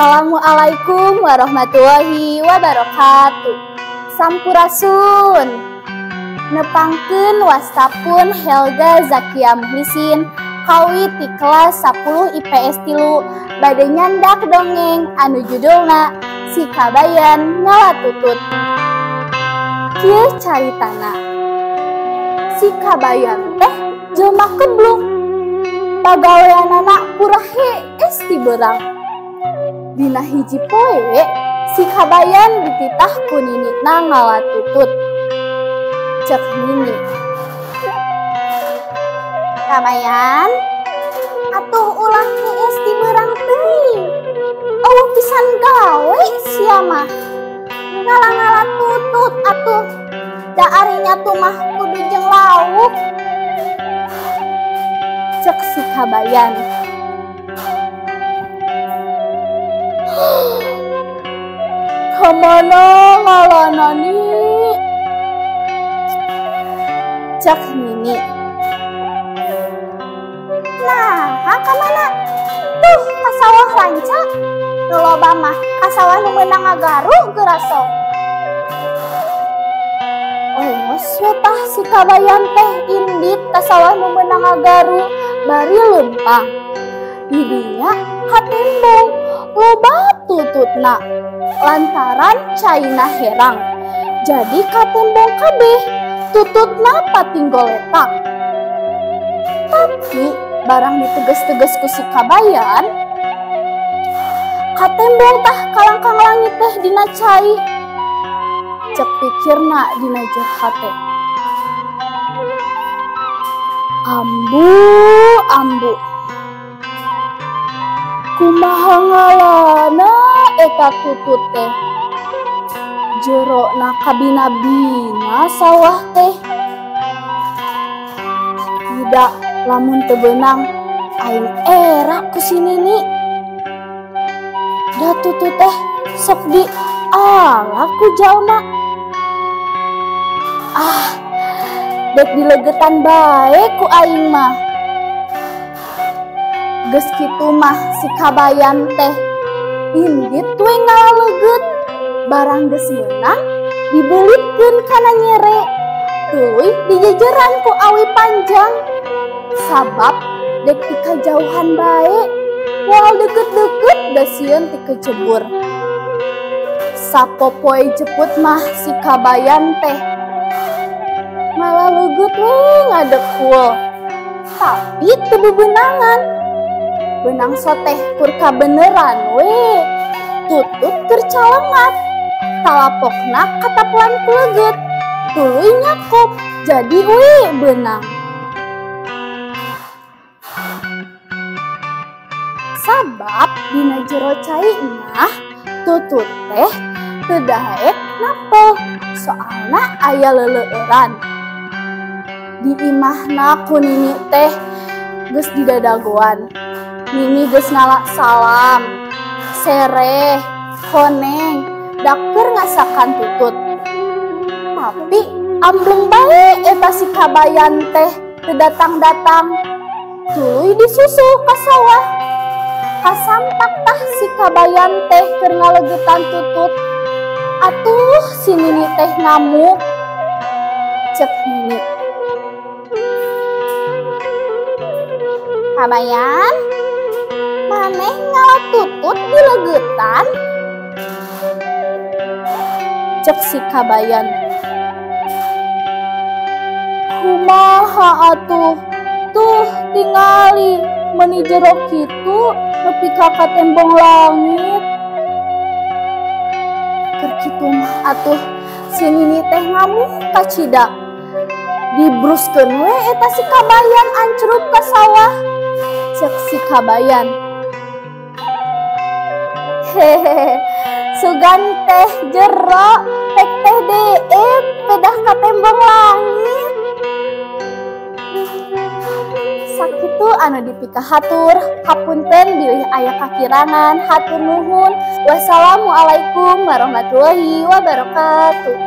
Assalamualaikum warahmatullahi wabarakatuh. Sampurasun. Nepangkeun wastapun Helga Zakia Muhlisin kawi ti kelas 10 IPS 3 bade nyandak dongeng anu judulna Si Kabayan Ngalatutut. Kieu caritana. Si Kabayan teh jelema keblung. Pagaweanana kurahe esti beurang. Dina hiji poe, si Kabayan dititah ku ninitna ngalatutut. Cek nini, Kabayan, atuh ulah geus ti beurang teuing. Eueuh pisan gawe sia mah. Ngalah-ngalatutut atuh. Da ari nyatu mah kudu jeung lauk. Cek si Kabayan. Kamana ngalanani? Cek Nini. Nah, kamana? Tuh, ka sawah ranca. Nu loba mah ka sawah nu meunang ngagaru geura sok. Oh, tah si Kabayan teh indit ka sawah nu meunang ngagaru bari leumpang. Di dinya katembong loba tututna lantaran caina herang. Jadi katembong kabeh tututna pating goletak. Tapi barang diteges-teges ku si Kabayan, katembong tah kalangkang langit teh dina cai. Cek pikirna dina jeuh hate. Ambu kumaha ngalana eta tutut teh. Jerona kabina-bina sawah teh. Tidak lamun teu beunang aing era ku si Nini. Da tutut teh sok di ala ku jalma. Dek dilegetan bae ku aing mah. Geus kitu mah si Kabayan teh indit we ngalaleget. Barang geus meunang dibulitkeun kana nyere. Tuluy dijejeran ku awi panjang. Sabab dek ti kajauhan bae. Moal deket-deket da sieun ti kecebur. Sapopoe jeput mah si Kabayan teh ngalaleget we ngadekul. Tapi teu bebenangan. Benang soteh kur kabeneran we. Tutut keur calemat. Talapokna kataplan kuleget. Tuluy nyakop. Jadi we benang. Sabab dina jero cai mah tutut teh teu daek napel. Soalna aya leuleueuran. Di imahna ku Nini teh geus didadagoan. Nini geus ngalak salam, sereh, koneng, dakeur ngasakan tutut. Tapi ambleng bae eta si Kabayan teh teu datang-datang. Tuluy disusul ka sawah. Kasampak tah si Kabayan teh keur ngalegetan tutut. Atuh si Nini teh ngamuk. Cek Nini. Kabayan, maneh ngalatutut dilegetan? Cek si Kabayan. Kumaha atuh? Tuh tingali meuni jero kitu nepi ka katembong langit. Keur kitu mah atuh si Nini teh ngamuk ka cida. Dibruskeun we eta si Kabayan ancrup ka sawah. Cek si Kabayan. Hehehe, sugan teh jero tek teh deep pedah katembong langit. Sakitu anu dipika hatur, hapunten bilih aya kakirangan, hatur nuhun. Wassalamualaikum warahmatullahi wabarakatuh.